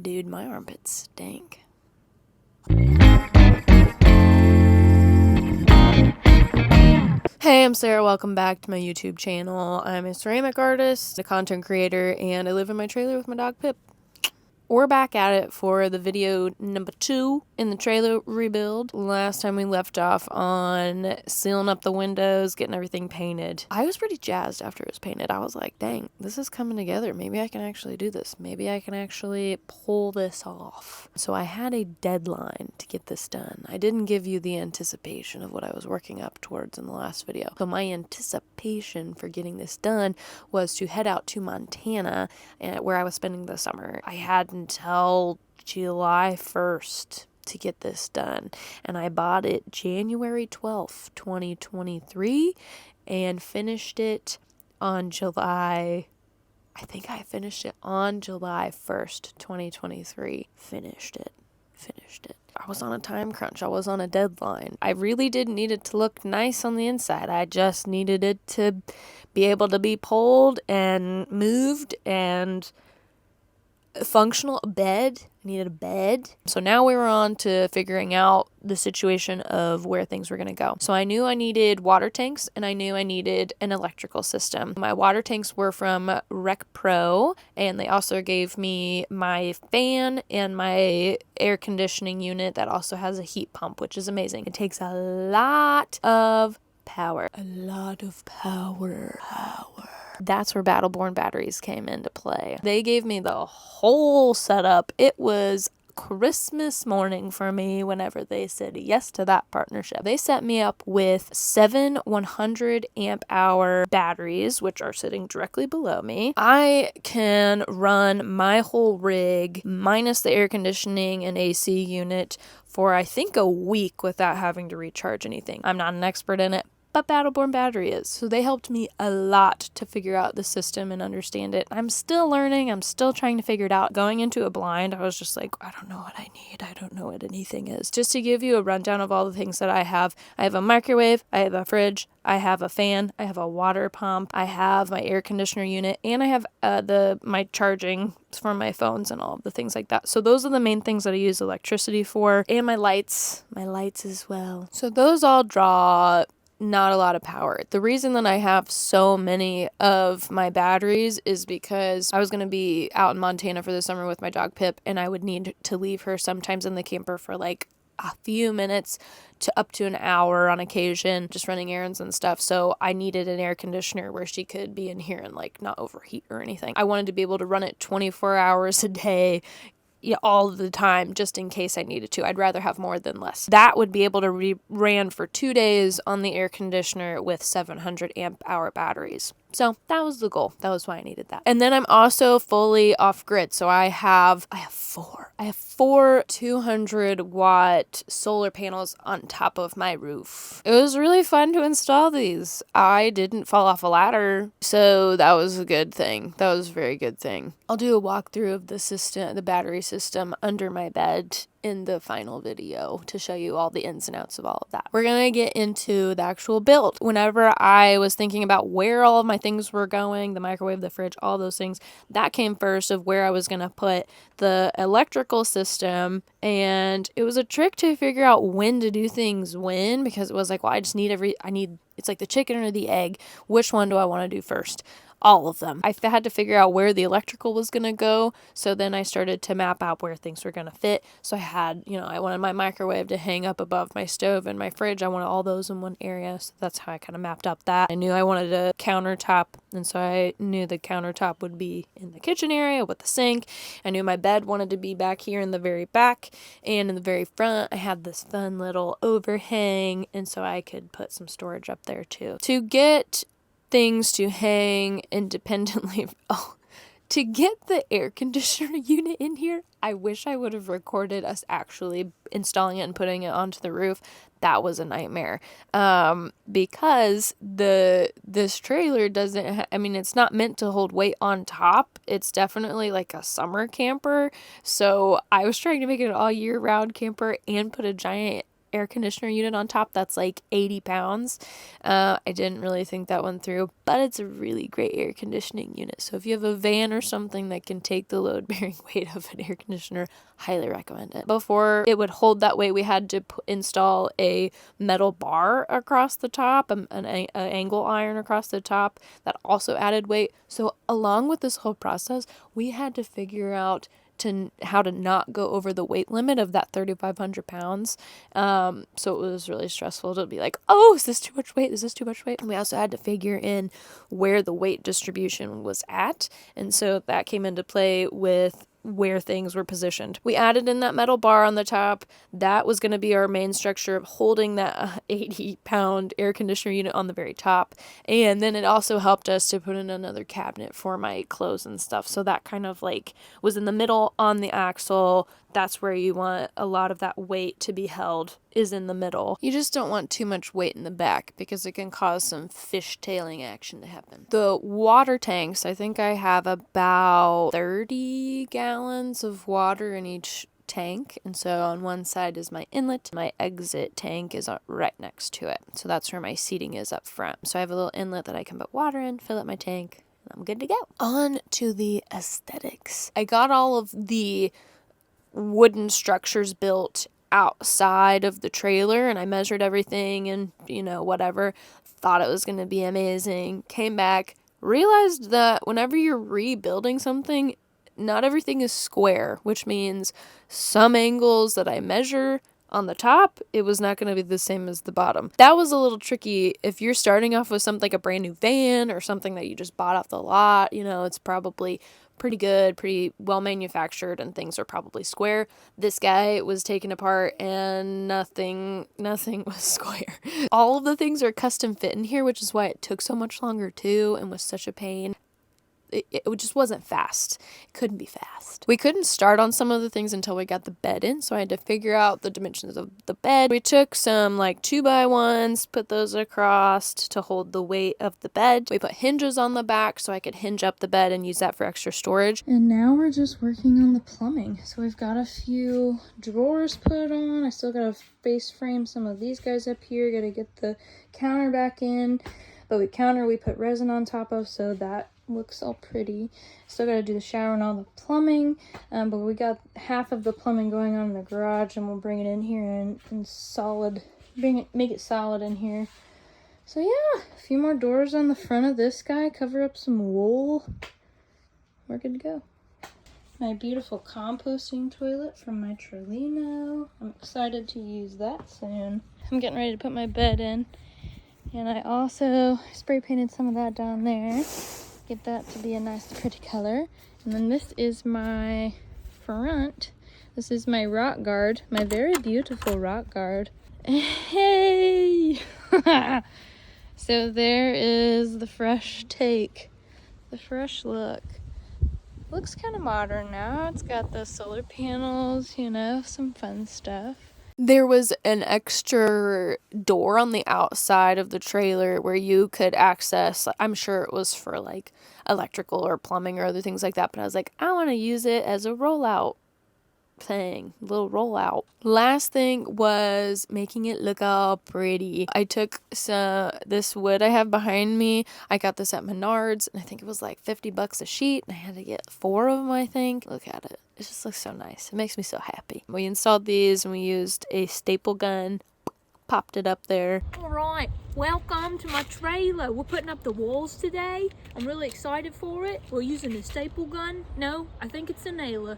dude, my armpits stink. Hey, I'm Sarah. Welcome back to my YouTube channel. I'm a ceramic artist, a content creator, and I live in my trailer with my dog Pip. We're back at it for the video number 2 in the trailer rebuild. Last time we left off on sealing up the windows, getting everything painted. I was pretty jazzed after it was painted. I was like, dang, this is coming together. Maybe I can actually do this. Maybe I can actually pull this off. So I had a deadline to get this done. I didn't give you the anticipation of what I was working up towards in the last video. So my anticipation for getting this done was to head out to Montana, where I was spending the summer. I had until July 1st to get this done, and I bought it January 12th, 2023, and finished it on July 1st, 2023. Finished it. I was on a time crunch. I was on a deadline. I really didn't need it to look nice on the inside. I just needed it to be able to be pulled and moved and functional. I needed a bed. So now we were on to figuring out the situation of where things were going to go. So I knew I needed water tanks, and I knew I needed an electrical system. My water tanks were from Rec Pro, and they also gave me my fan and my air conditioning unit that also has a heat pump, which is amazing. It takes a lot of power. That's where Battleborn batteries came into play. They gave me the whole setup. It was Christmas morning for me whenever they said yes to that partnership. They set me up with 7 100 amp hour batteries, which are sitting directly below me. I can run my whole rig minus the air conditioning and AC unit for I think a week without having to recharge anything. I'm not an expert in it, but Battleborn battery is. So they helped me a lot to figure out the system and understand it. I'm still learning. I'm still trying to figure it out. Going into a blind, I was just like, I don't know what I need. I don't know what anything is. Just to give you a rundown of all the things that I have a microwave, I have a fridge, I have a fan, I have a water pump, I have my air conditioner unit, and I have my charging for my phones and all of the things like that. So those are the main things that I use electricity for, and my lights as well. So those all draw not a lot of power. The reason that I have so many of my batteries is because I was going to be out in Montana for the summer with my dog Pip, and I would need to leave her sometimes in the camper for like a few minutes to up to an hour on occasion, just running errands and stuff. So I needed an air conditioner where she could be in here and like not overheat or anything. I wanted to be able to run it 24 hours a day, all the time, just in case I needed to. I'd rather have more than less. That would be able to ran for 2 days on the air conditioner with 700 amp hour batteries. So that was the goal. That was why I needed that. And then I'm also fully off grid. So I have four 200 watt solar panels on top of my roof. It was really fun to install these. I didn't fall off a ladder, so that was a good thing. That was a very good thing. I'll do a walkthrough of the battery system under my bed in the final video to show you all the ins and outs of all of that. We're gonna get into the actual build. Whenever I was thinking about where all of my things were going, the microwave, the fridge, all those things, that came first of where I was gonna put the electrical system. And it was a trick to figure out when to do things when, because it was like, well, it's like the chicken or the egg. Which one do I want to do first? All of them. I had to figure out where the electrical was going to go. So then I started to map out where things were going to fit. So I had, I wanted my microwave to hang up above my stove and my fridge. I wanted all those in one area. So that's how I kind of mapped out that. I knew I wanted a countertop. And so I knew the countertop would be in the kitchen area with the sink. I knew my bed wanted to be back here in the very back. And in the very front, I had this fun little overhang. And so I could put some storage up there too. To get things to hang independently. To get the air conditioner unit in here, I wish I would have recorded us actually installing it and putting it onto the roof. That was a nightmare. Because this trailer it's not meant to hold weight on top. It's definitely like a summer camper. So I was trying to make it an all year round camper and put a giant air conditioner unit on top that's like 80 pounds. I didn't really think that one through, but it's a really great air conditioning unit. So if you have a van or something that can take the load-bearing weight of an air conditioner, highly recommend it. Before it would hold that weight, we had to install a metal bar across the top, an angle iron across the top that also added weight. So along with this whole process, we had to figure out how to not go over the weight limit of that 3,500 pounds. So it was really stressful to be like, oh, is this too much weight? Is this too much weight? And we also had to figure in where the weight distribution was at. And so that came into play with where things were positioned. We added in that metal bar on the top. That was going to be our main structure of holding that 80-pound air conditioner unit on the very top. And then it also helped us to put in another cabinet for my clothes and stuff. So that kind of like was in the middle on the axle. That's where you want a lot of that weight to be held, is in the middle. You just don't want too much weight in the back because it can cause some fishtailing action to happen. The water tanks, I think I have about 30 gallons of water in each tank, and so on one side is my inlet. My exit tank is right next to it, so that's where my seating is up front. So I have a little inlet that I can put water in, fill up my tank, and I'm good to go. On to the aesthetics. I got all of the wooden structures built outside of the trailer, and I measured everything and whatever, thought it was going to be amazing, came back, realized that whenever you're rebuilding something, not everything is square, which means some angles that I measure on the top, it was not going to be the same as the bottom. That was a little tricky. If you're starting off with something like a brand new van or something that you just bought off the lot, it's probably pretty good, pretty well manufactured, and things are probably square. This guy was taken apart and nothing was square. All of the things are custom fit in here, which is why it took so much longer too and was such a pain. It just wasn't fast. It couldn't be fast. We couldn't start on some of the things until we got the bed in, so I had to figure out the dimensions of the bed. We took some 2x1s, put those across to hold the weight of the bed. We put hinges on the back so I could hinge up the bed and use that for extra storage. And now we're just working on the plumbing. So we've got a few drawers put on. I still gotta face frame some of these guys up here. Gotta get the counter back in. But we put resin on top of, so that looks all pretty. Still gotta do the shower and all the plumbing, but we got half of the plumbing going on in the garage, and we'll bring it in here and make it solid in here. So yeah, a few more doors on the front of this guy, cover up some wool. We're good to go. My beautiful composting toilet from my Trolino. I'm excited to use that soon. I'm getting ready to put my bed in. And I also spray painted some of that down there. Get that to be a nice pretty color. And then this is my front. This is my rock guard, my very beautiful rock guard. Hey! So there is the fresh take, the fresh look. Looks kind of modern now. It's got the solar panels, some fun stuff. There was an extra door on the outside of the trailer where you could access, I'm sure it was for electrical or plumbing or other things like that, but I was like, I want to use it as a rollout thing, little rollout. Last thing was making it look all pretty. I took this wood I have behind me. I got this at Menards, and I think it was like $50 a sheet, and I had to get 4 of them, I think. Look at it. It just looks so nice. It makes me so happy. We installed these, and we used a staple gun, popped it up there. All right, welcome to my trailer. We're putting up the walls today. I'm really excited for it. We're using a staple gun. No, I think it's a nailer.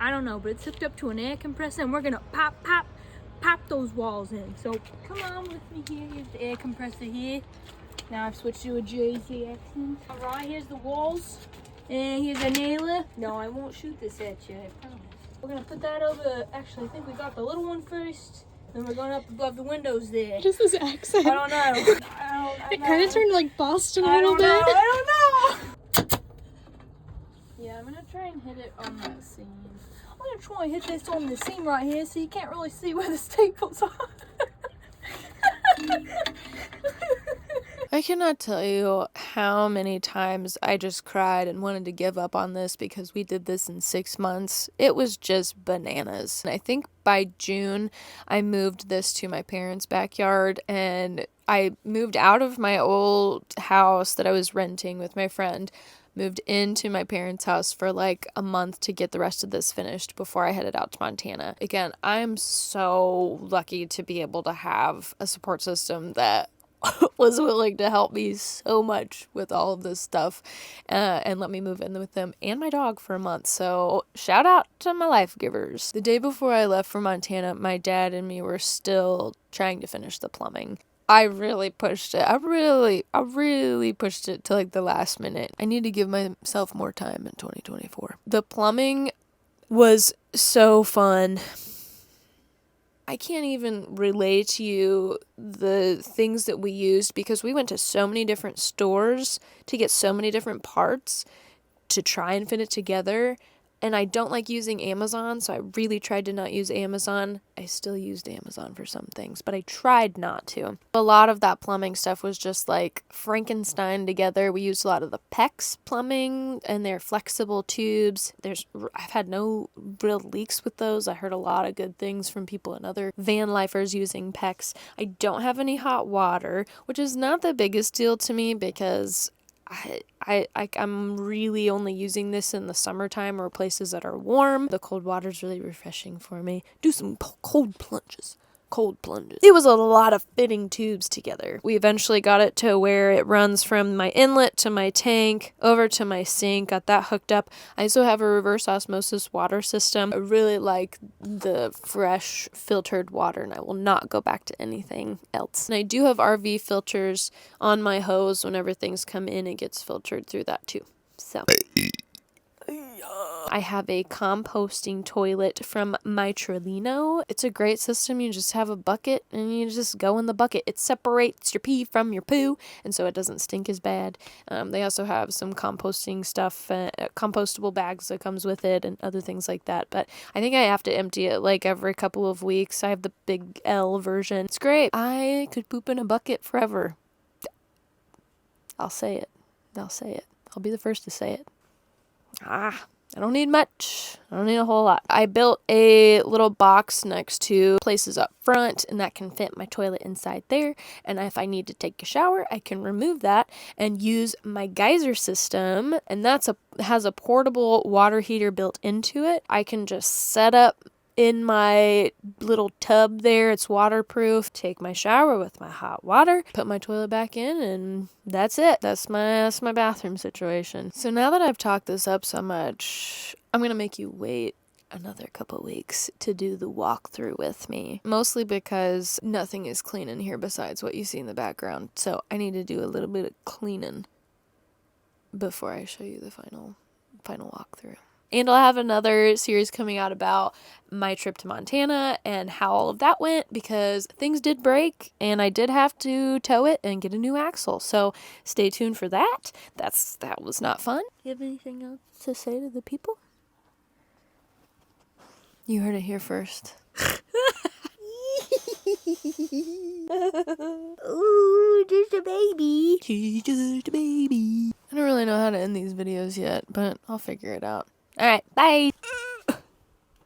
I don't know, but it's hooked up to an air compressor, and we're gonna pop those walls in. So come on with me here. Here's the air compressor here. Now I've switched to a Jersey accent. All right, here's the walls, and here's a nailer. No, I won't shoot this at you, I promise. We're gonna put that over. Actually, I think we got the little one first. Then we're going up above the windows there. What is this accent? I don't know. It kind of turned like Boston a little bit. I don't know. Yeah, I'm gonna try and hit it on that seam. I'm gonna try and hit this on the seam right here so you can't really see where the staples are. I I cannot tell you how many times I just cried and wanted to give up on this because we did this in 6 months. It was just bananas. And I think by June, I moved this to my parents' backyard, and I moved out of my old house that I was renting with my friend, moved into my parents' house for like a month to get the rest of this finished before I headed out to Montana. Again, I'm so lucky to be able to have a support system that was willing to help me so much with all of this stuff, and let me move in with them and my dog for a month. So shout out to my life givers. The day before I left for Montana, my dad and me were still trying to finish the plumbing. I really pushed it. I really pushed it to like the last minute. I need to give myself more time in 2024. The plumbing was so fun. I can't even relay to you the things that we used because we went to so many different stores to get so many different parts to try and fit it together. And I don't like using Amazon, so I really tried to not use Amazon. I still used Amazon for some things, but I tried not to. A lot of that plumbing stuff was just like Frankenstein together. We used a lot of the PEX plumbing and their flexible tubes. I've had no real leaks with those. I heard a lot of good things from people and other van lifers using PEX. I don't have any hot water, which is not the biggest deal to me because I'm really only using this in the summertime or places that are warm. The cold water's really refreshing for me. Do some cold plunges. It was a lot of fitting tubes together. We eventually got it to where it runs from my inlet to my tank over to my sink, got that hooked up. I also have a reverse osmosis water system. I really like the fresh filtered water, and I will not go back to anything else. And I do have RV filters on my hose. Whenever things come in, it gets filtered through that too. So I have a composting toilet from Mitralino. It's a great system. You just have a bucket and you just go in the bucket. It separates your pee from your poo, and so it doesn't stink as bad. They also have some composting stuff, compostable bags that comes with it and other things like that. But I think I have to empty it like every couple of weeks. I have the big L version. It's great. I could poop in a bucket forever. I'll say it. I'll be the first to say it. I don't need much. I don't need a whole lot. I built a little box next to places up front, and that can fit my toilet inside there. And if I need to take a shower, I can remove that and use my geyser system. And has a portable water heater built into it. I can just set up in my little tub there. It's waterproof. Take my shower with my hot water, put my toilet back in, and that's it. That's my bathroom situation. So now that I've talked this up so much, I'm gonna make you wait another couple weeks to do the walkthrough with me. Mostly because nothing is clean in here besides what you see in the background. So I need to do a little bit of cleaning before I show you the final walkthrough. And I'll have another series coming out about my trip to Montana and how all of that went, because things did break and I did have to tow it and get a new axle. So stay tuned for that. That was not fun. You have anything else to say to the people? You heard it here first. Ooh, just a baby. She's just a baby. I don't really know how to end these videos yet, but I'll figure it out. All right, bye.